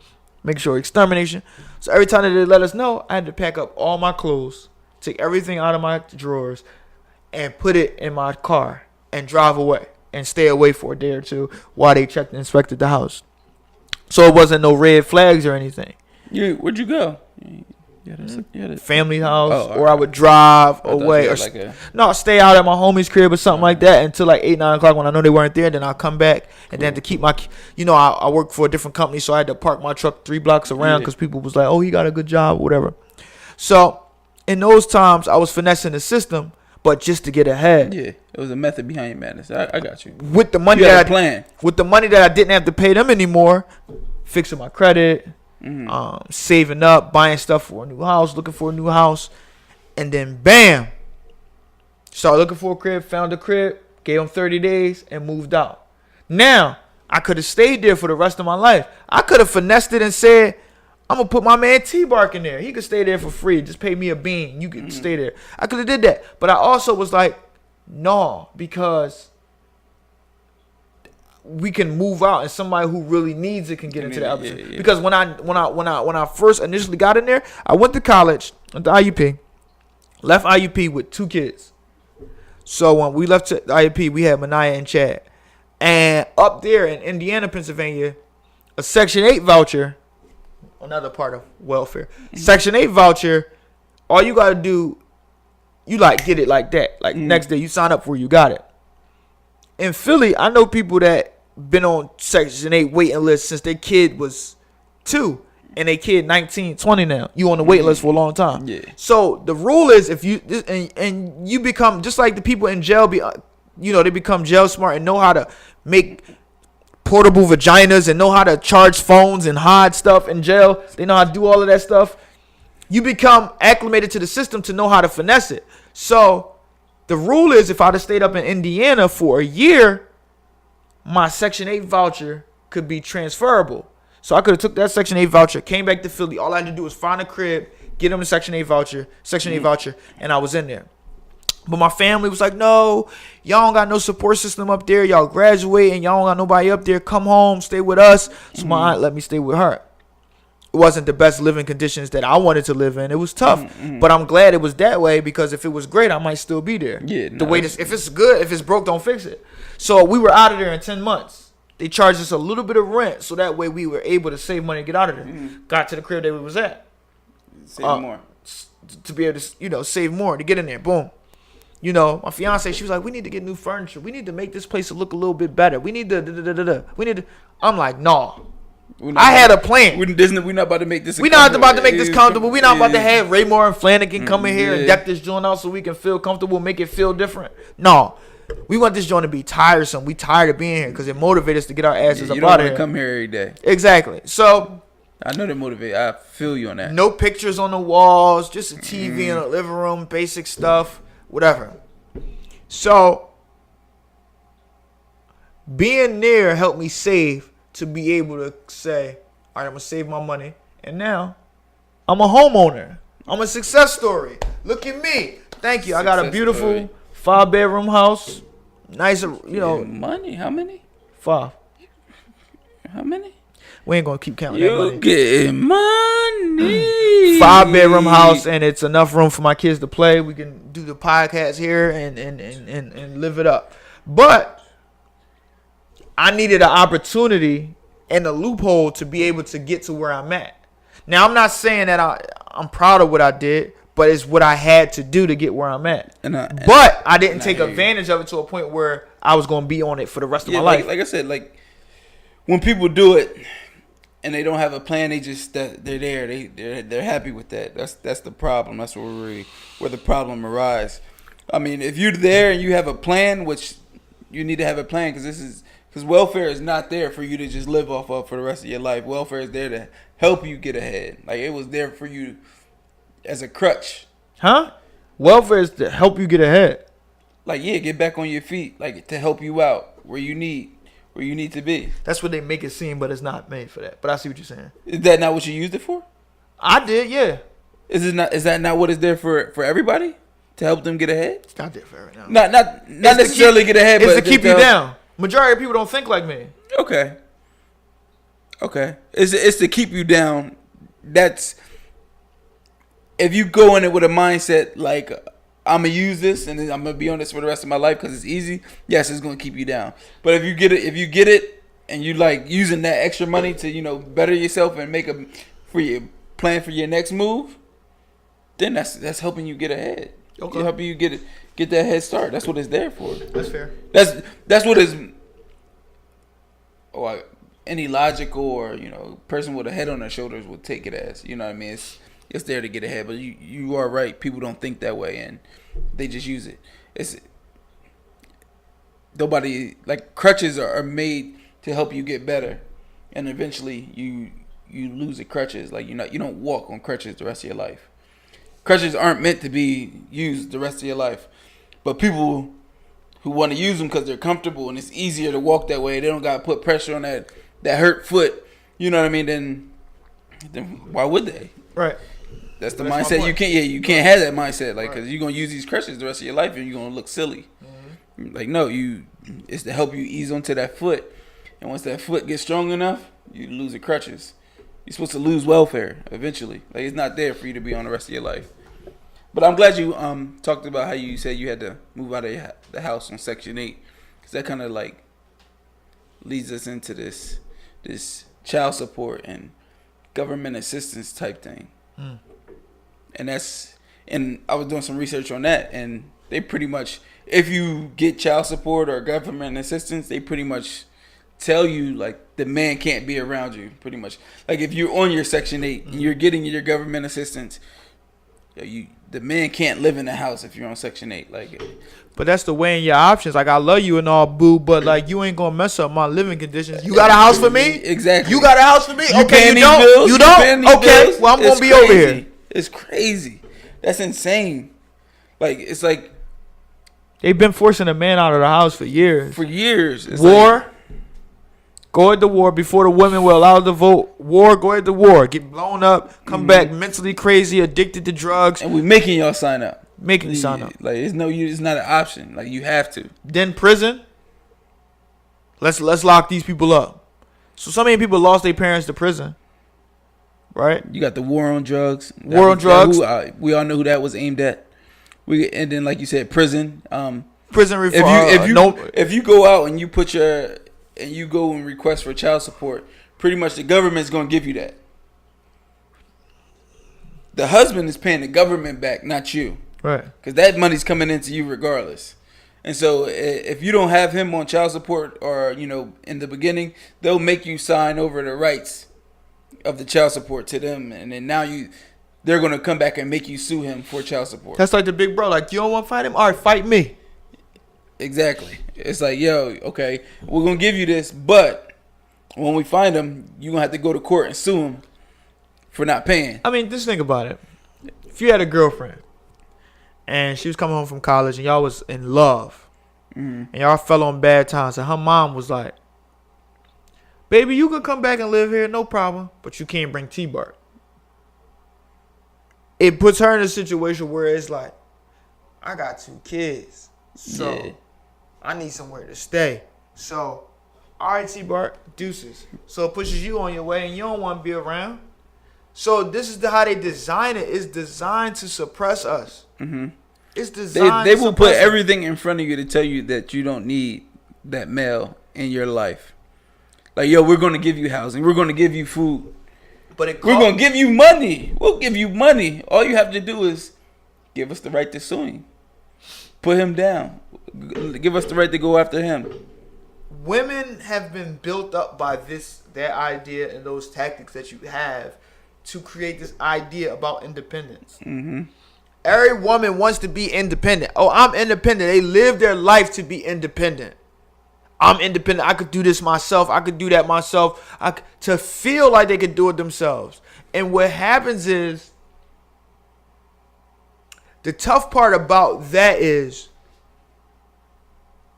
make sure extermination. So every time that they let us know, I had to pack up all my clothes, take everything out of my drawers, and put it in my car and drive away and stay away for a day or two while they checked and inspected the house. So it wasn't no red flags or anything. Where'd you go? Family house, Oh, or I would drive I thought away, you or had no, stay out at my homie's crib or something like that until like 8, 9 o'clock when I know they weren't there. Then I'll come back and then to keep my, I work for a different company, so I had to park my truck 3 blocks around because people was like, oh, he got a good job, whatever. So in those times, I was finessing the system, but just to get ahead. Yeah, it was a method behind your madness. I got you. With the money You had that a plan. With the money that I didn't have to pay them anymore, fixing my credit. Saving up, buying stuff for a new house, looking for a new house, and then bam, started looking for a crib, found a crib, gave them 30 days, and moved out. Now, I could have stayed there for the rest of my life. I could have finessed it and said, I'm going to put my man T-Bark in there. He could stay there for free. Just pay me a bean. You can stay there. I could have did that. But I also was like, no, because we can move out and somebody who really needs it can get into the opportunity. Yeah. Because when I first initially got in there, I went to college, went to IUP, left IUP with 2 kids. So when we left to IUP, we had Mania and Chad. And up there in Indiana, Pennsylvania, a Section 8 voucher, another part of welfare, Section 8 voucher, all you got to do, you like get it like that. Like next day you sign up for it, you got it. in Philly, I know people that been on Section 8 waiting list since their kid was 2 and they kid 19, 20 now. You on the wait list for a long time. Yeah. So the rule is if you and you become just like the people in jail they become jail smart and know how to make portable vaginas and know how to charge phones and hide stuff in jail. They know how to do all of that stuff. You become acclimated to the system to know how to finesse it. So the rule is if I'd have stayed up in Indiana for a year, my Section 8 voucher could be transferable. So I could have took that Section 8 voucher, came back to Philly. All I had to do was find a crib, get them a Section 8 voucher, and I was in there. But my family was like, no, y'all don't got no support system up there. Y'all graduate and y'all don't got nobody up there. Come home, stay with us. So my aunt let me stay with her. It wasn't the best living conditions that I wanted to live in. It was tough. But I'm glad it was that way because if it was great, I might still be there. Yeah, If it's good, if it's broke, don't fix it. So we were out of there in 10 months. They charged us a little bit of rent so that way we were able to save money and get out of there. Got to the crib that we was at. Save more. To be able to, save more to get in there. Boom. My fiance, she was like, we need to get new furniture. We need to make this place look a little bit better. We need to, I'm like, no. I had a plan. We're not about to make this. We're not about to make this comfortable. We're not about to have Raymore and Flanagan come in here and deck this joint out so we can feel comfortable, make it feel different. No. We want this joint to be tiresome. We tired of being here because it motivates us to get our asses up out of here. You don't want to come here every day. Exactly. So I know they motivate. I feel you on that. No pictures on the walls, just a TV in the living room, basic stuff, whatever. So being there helped me save to be able to say, all right, I'm going to save my money. And now I'm a homeowner. I'm a success story. Look at me. Thank you. I got a beautiful 5-bedroom house. Nice, money? How many? 5. How many? We ain't going to keep counting that money. You getting money. 5-bedroom house, and it's enough room for my kids to play. We can do the podcast here and live it up. But I needed an opportunity and a loophole to be able to get to where I'm at. Now, I'm not saying that I'm proud of what I did, but it's what I had to do to get where I'm at. But I didn't take advantage of it to a point where I was going to be on it for the rest of my life. Like I said, when people do it and they don't have a plan, they're there. They're happy with that. That's the problem. That's where the problem arises. I mean, if you're there and you have a plan, which you need to have a plan because welfare is not there for you to just live off of for the rest of your life. Welfare is there to help you get ahead. Like it was there for you as a crutch. Huh? Welfare is to help you get ahead. Get back on your feet, to help you out where you need to be. That's what they make it seem, but it's not made for that. But I see what you're saying. Is that not what you used it for? I did, yeah. Is that not what it's there for everybody? To help them get ahead? It's not there for everyone. Not necessarily get ahead, but it's to keep you down. Majority of people don't think like me. Okay. It's to keep you down. That's if you go in it with a mindset like I'm gonna use this and I'm gonna be on this for the rest of my life because it's easy. Yes, it's gonna keep you down. But if you get it, and you using that extra money to better yourself and make for your plan for your next move, then that's helping you get ahead. Okay. Helping you get that head start. That's what it's there for. That's fair. That's what is. Any logical or person with a head on their shoulders would take it as. You know what I mean? It's there to get ahead, but you are right. People don't think that way, and they just use it. It's nobody crutches are made to help you get better, and eventually you lose the crutches. You don't walk on crutches the rest of your life. Crutches aren't meant to be used the rest of your life, but people who want to use them because they're comfortable and it's easier to walk that way, they don't got to put pressure on that hurt foot. You know what I mean? Then why would they? Right. That's the mindset. You can't have that mindset because you're gonna use these crutches the rest of your life and you're gonna look silly. Mm-hmm. It's to help you ease onto that foot, and once that foot gets strong enough, you lose the crutches. You're supposed to lose welfare eventually. It's not there for you to be on the rest of your life. But I'm glad you talked about how you said you had to move out of the house on Section 8, because that kind of leads us into this child support and government assistance type thing. And I was doing some research on that, and they pretty much, if you get child support or government assistance, they pretty much tell you like the man can't be around you. Pretty much, like if you're on your Section 8 and you're getting your government assistance, the man can't live in the house if you're on Section 8. Like, but that's the way in your options. Like, I love you and all, boo, but like you ain't gonna mess up my living conditions. You got a house for me? Exactly. You got a house for me? You Okay, paying you these don't? bills? You paying don't? these Okay, bills? well I'm It's gonna be over crazy. here. It's crazy. That's insane. Like, it's like They've been forcing a man out of the house for years. for years. It's War. like, Go at the war before the women were allowed to vote. War, go at the war. Get blown up, come back mentally crazy, addicted to drugs, and we making y'all sign up. making you sign up. Like, it's not an option. Like, you have to. Then prison. Let's lock these people up. So many people lost their parents to prison. Right? You got the war on drugs. War on drugs. We all know who that was aimed at. And then, like you said, prison. Prison reform. If you go out and you go and request for child support, pretty much the government's gonna give you that. The husband is paying the government back, not you, Right. because that money's coming into you regardless. And so, if you don't have him on child support, or in the beginning, they'll make you sign over the rights of the child support to them, and then now they're gonna come back and make you sue him for child support. That's like the big bro. Like, you don't want to fight him? All right, fight me. Exactly. It's like, yo, okay, we're gonna give you this, but when we find him, you're gonna have to go to court and sue him for not paying. I mean, just think about it. If you had a girlfriend and she was coming home from college and y'all was in love and y'all fell on bad times, and her mom was like, baby, you can come back and live here, no problem, but you can't bring T-Bart. It puts her in a situation where it's like, I got 2 kids, so Yeah. I need somewhere to stay. So, all right, T-Bart, deuces. So it pushes you on your way and you don't want to be around. So this is how they design it. It's designed to suppress us. Mm-hmm. It's designed They to will put suppress us. everything in front of you to tell you that you don't need that male in your life. Like, yo, we're gonna give you housing, we're gonna give you food, But it we're gonna give you money. We'll give you money. All you have to do is give us the right to sue him, put him down, give us the right to go after him. Women have been built up by that idea and those tactics that you have to create this idea about independence. Mm-hmm. Every woman wants to be independent. Oh, I'm independent. They live their life to be independent. I'm independent. I could do this myself. I could do that myself. To feel like they could do it themselves. And what happens is, the tough part about that is,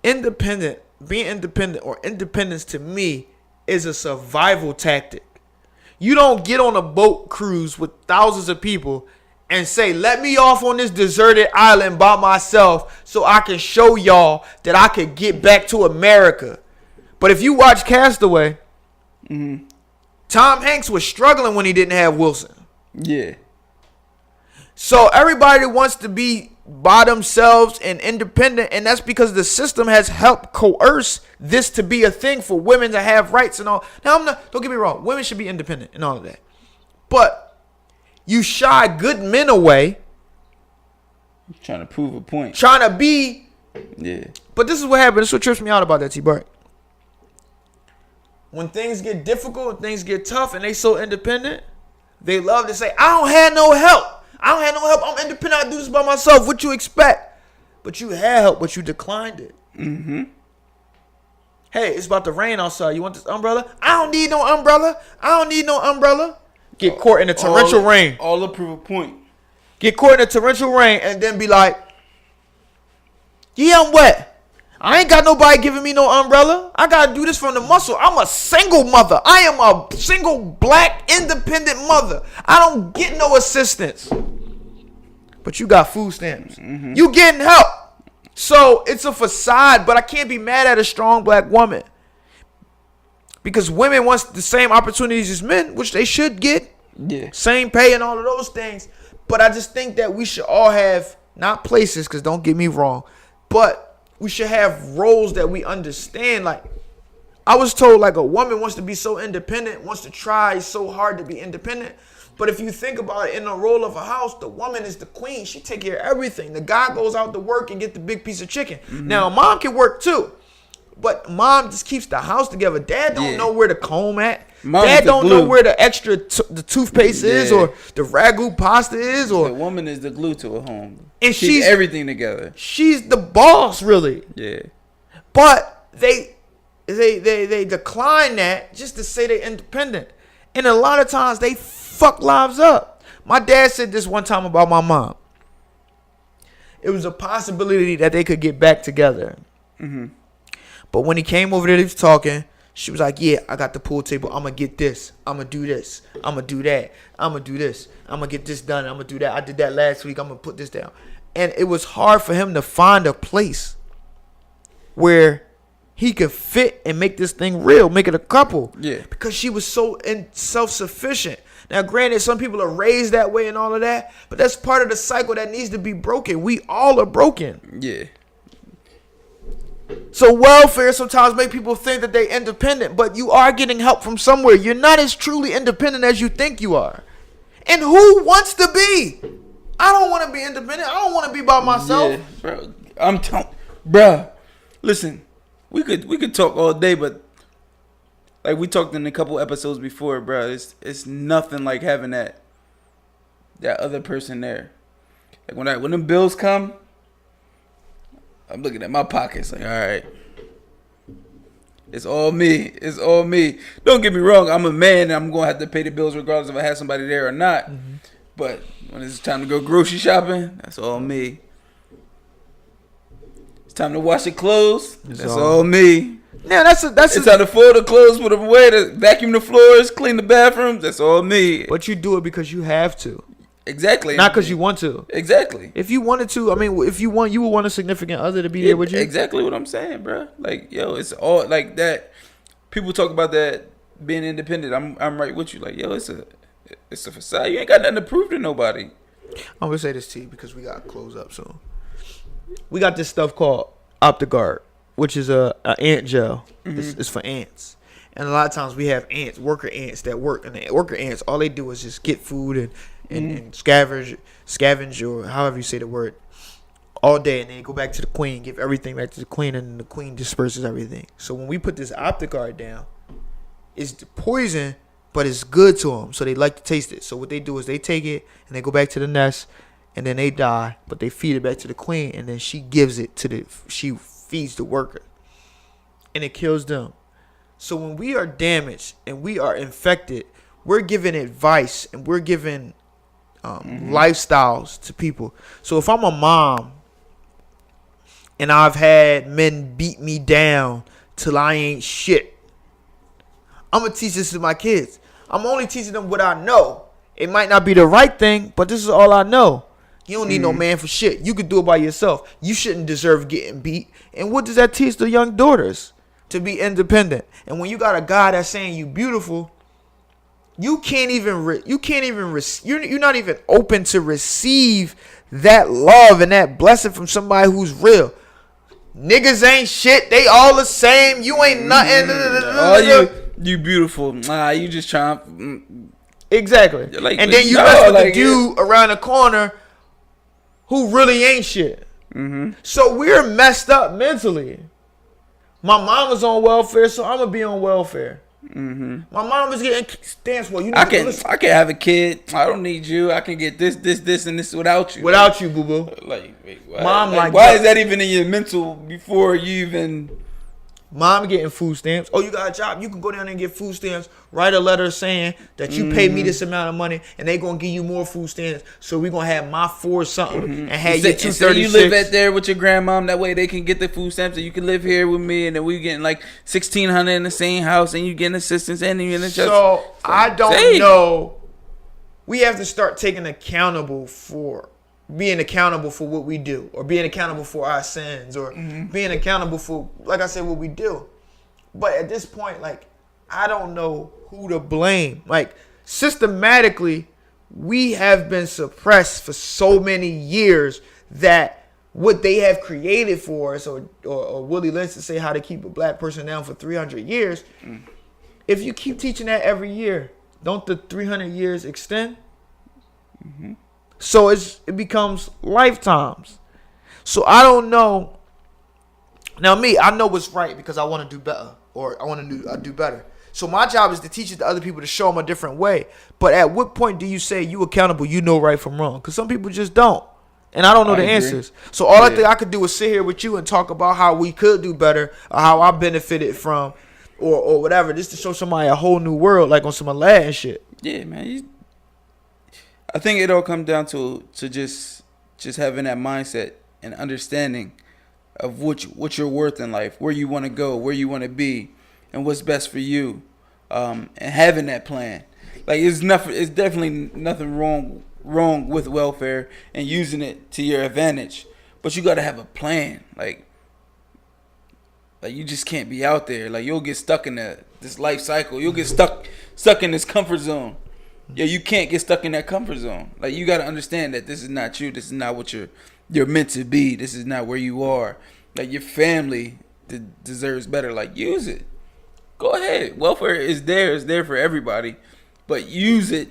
being independent or independence to me is a survival tactic. You don't get on a boat cruise with thousands of people and say, let me off on this deserted island by myself so I can show y'all that I could get back to America. But if you watch Castaway, Tom Hanks was struggling when he didn't have Wilson. Yeah. So everybody wants to be by themselves and independent, and that's because the system has helped coerce this to be a thing for women to have rights and all. Now, don't get me wrong, women should be independent and all of that. But you shy good men away. Trying to prove a point. Trying to be. Yeah. But this is what happens. This is what trips me out about that, T-Bart. When things get difficult, when things get tough, and they so independent, they love to say, I don't have no help. I'm independent. I do this by myself. What you expect? But you had help, but you declined it. Mm-hmm. Hey, it's about to rain outside. You want this umbrella? I don't need no umbrella. Get caught in a torrential rain. All to prove a point. Get caught in a torrential rain and then be like, yeah, I'm wet. I ain't got nobody giving me no umbrella. I got to do this from the muscle. I'm a single mother. I am a single black independent mother. I don't get no assistance. But you got food stamps. Mm-hmm. You getting help. So it's a facade, but I can't be mad at a strong black woman. Because women want the same opportunities as men, which they should get. Yeah. Same pay and all of those things. But I just think that we should all have, not places, because don't get me wrong, but we should have roles that we understand. Like, I was told, like, a woman wants to be so independent, wants to try so hard to be independent, But if you think about it, in the role of a house, the woman is the queen. She take care of everything. The guy goes out to work and get the big piece of chicken. Now, mom can work too. But mom just keeps the house together. Dad don't know where the comb at. Mom's Dad the don't glue. know where the extra the toothpaste is, or the ragu pasta is, The or woman is the glue to a home. And Keeps she's- everything together. she's the boss, really. Yeah. But they decline that just to say they're independent. And a lot of times they fuck lives up. My dad said this one time about my mom. It was a possibility that they could get back together. But when he came over there, he was talking. She was like, yeah, I got the pool table. I'm going to get this. I'm going to do this. I'm going to do that. I'm going to do this. I'm going to get this done. I'm going to do that. I did that last week. I'm going to put this down. And it was hard for him to find a place where he could fit and make this thing real, make it a couple. Yeah. Because she was so self-sufficient. Now, granted, some people are raised that way and all of that, but that's part of the cycle that needs to be broken. We all are broken. Yeah. So welfare sometimes make people think that they're independent, but you are getting help from somewhere. You're not as truly independent as you think you are. And who wants to be? I don't want to be independent. I don't want to be by myself. Yeah, bro. I'm telling, bro. Listen, we could talk all day, but like we talked in a couple episodes before, bro. It's nothing like having that other person there. Like when them bills come, I'm looking at my pockets like, all right, it's all me. It's all me. Don't get me wrong. I'm a man and I'm gonna have to pay the bills regardless if I have somebody there or not. But when it's time to go grocery shopping, that's all me. It's time to wash the clothes. That's all me. Now It's time to fold the clothes, put them away, to vacuum the floors, clean the bathrooms. That's all me. but you do it because you have to, Exactly. not because you want to. Exactly. If you wanted to, I mean, if you want, you would want a significant other to be there with you. Exactly what I'm saying, bro. Like, yo, it's all like that. People talk about that being independent. I'm right with you. Like, yo, it's a facade. You ain't got nothing to prove to nobody. I'm gonna say this to you because we got to close up soon. We got this stuff called OptiGuard, which is a ant gel. It's for ants. And a lot of times we have ants, worker ants that work, and the worker ants, all they do is just get food and scavenge, or however you say the word, all day, and then go back to the queen, give everything back to the queen, and then the queen disperses everything. So when we put this OptiGuard down, it's poison, but it's good to them, so they like to taste it. So what they do is they take it and they go back to the nest, and then they die, but they feed it back to the queen, and then she gives it to she feeds the worker, and it kills them. So when we are damaged and we are infected, we're giving advice and we're giving lifestyles to people. So if I'm a mom and I've had men beat me down till I ain't shit, I'm going to teach this to my kids. I'm only teaching them what I know. It might not be the right thing, but this is all I know. You don't need no man for shit. You could do it by yourself. You shouldn't deserve getting beat. And what does that teach the young daughters? To be independent. And when you got a guy that's saying you beautiful, you're not even open to receive that love and that blessing from somebody who's real. Niggas ain't shit. They all the same. You ain't nothing. Oh, you beautiful. Nah, you just trying. Exactly. Like, and then you no, mess with like, the dude around the corner who really ain't shit. So we're messed up mentally. My mom was on welfare, so I'm gonna be on welfare. My mom was getting stands for you. I can have a kid. I don't need you. I can get this, and this without you. Without you, boo boo. Like, wait, why? Mom, like, why is that even in your mental before you even? Mom getting food stamps. Oh, you got a job. You can go down there and get food stamps. Write a letter saying that you pay me this amount of money, and they gonna give you more food stamps. So we gonna have my 4 something and have you 236. You live at there with your grandmom. That way they can get the food stamps, and you can live here with me, and then we getting like $1,600 in the same house, and you getting assistance, and you getting So I don't know. We have to start taking being accountable for what we do, or being accountable for our sins, or being accountable for, like I said, what we do. But at this point, like, I don't know who to blame. Like, systematically, we have been suppressed for so many years that what they have created for us, or Willie Lynch to say how to keep a black person down for 300 years, if you keep teaching that every year, don't the 300 years extend? So it becomes lifetimes. So I don't know. Now me, I know what's right because I want to do better, or I want to do better. So my job is to teach it to other people, to show them a different way. But at what point do you say you accountable, you know right from wrong? Because some people just don't. And I don't know the answers. So all I think I could do is sit here with you and talk about how we could do better, or how I benefited from, or whatever, just to show somebody a whole new world, like on some Aladdin shit. Yeah, man. I think it all comes down to just having that mindset and understanding of what you're worth in life, where you want to go, where you want to be, and what's best for you, and having that plan. Like it's definitely nothing wrong with welfare and using it to your advantage, but you got to have a plan. Like you just can't be out there. Like you'll get stuck in this life cycle. You'll get stuck in this comfort zone. Yeah, you can't get stuck in that comfort zone. Like you got to understand that this is not you. This is not what you're meant to be. This is not where you are. Like your family deserves better. Like use it. Go ahead. Welfare is there. It's there for everybody, but use it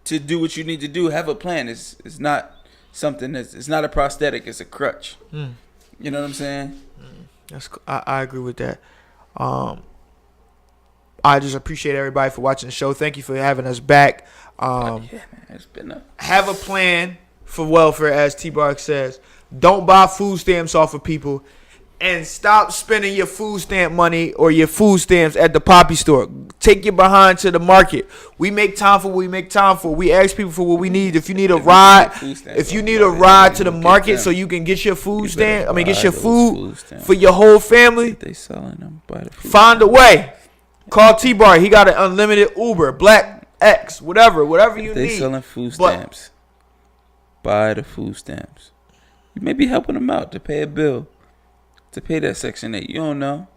to do what you need to do. Have a plan. It's not something it's not a prosthetic. It's a crutch. You know what I'm saying? I agree with that. I just appreciate everybody for watching the show. Thank you for having us back. Yeah, man, it's been have a plan for welfare, as T-Bark says. Don't buy food stamps off of people, and stop spending your food stamp money or your food stamps at the Poppy store. Take your behind to the market. We make time for what we make time for. We ask people for what we need. If you need a ride, to the market so you can get your food stamp, get your food for your whole family, they selling them by the food find a way. Call T-Bar. He got an unlimited Uber, Black X, whatever you need. They selling food stamps. Buy the food stamps. You may be helping them out to pay a bill, to pay that Section 8. You don't know.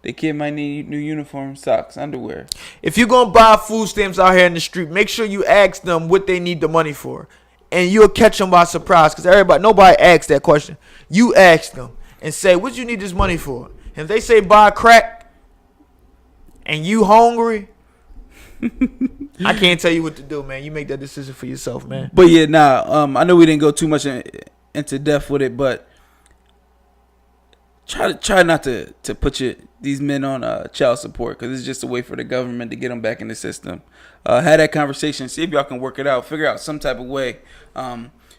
The kid might need new uniform, socks, underwear. If you're going to buy food stamps out here in the street, make sure you ask them what they need the money for. And you'll catch them by surprise, because nobody asks that question. You ask them and say, what you need this money for? And if they say buy crack, and you hungry, I can't tell you what to do, man. You make that decision for yourself, man. But yeah, I know we didn't go too much into depth with it, but try not to put these men on child support, because it's just a way for the government to get them back in the system. Have that conversation, see if y'all can work it out, figure out some type of way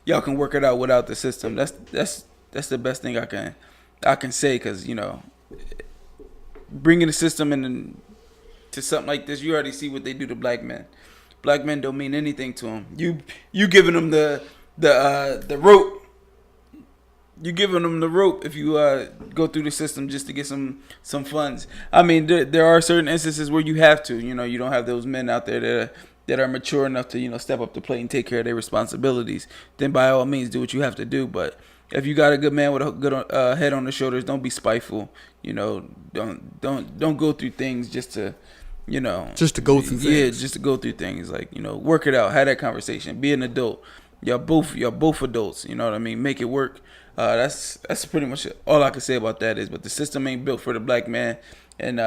y'all can work it out without the system. That's the best thing I can say, because bringing the system in to something like this, you already see what they do to black men. Black men don't mean anything to them. You giving them the rope. You giving them the rope if you go through the system just to get some funds. There are certain instances where you have to. You don't have those men out there that are mature enough to step up to plate and take care of their responsibilities. Then by all means do what you have to do. But if you got a good man with a good head on the shoulders, don't be spiteful. Don't go through things just to. Just to go through things. Yeah, just to go through things. Like, work it out. Have that conversation. Be an adult. Y'all both adults. You know what I mean? Make it work. That's pretty much all I can say about that but the system ain't built for the black man, and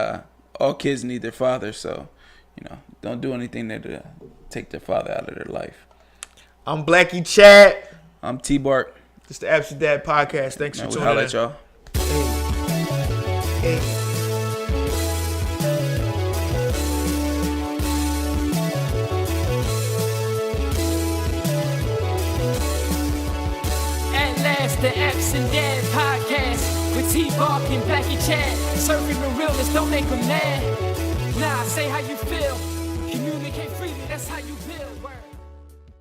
all kids need their father. So, don't do anything to take their father out of their life. I'm Blackie Chad. I'm T-Bark. It's the Absent Dad Podcast. Thanks for tuning in. Holla at y'all. Hey. The Absent Dad Podcast with T-Bark and Blackie Chad. Serving the realest, don't make them mad. Nah, say how you feel. Communicate freely, that's how you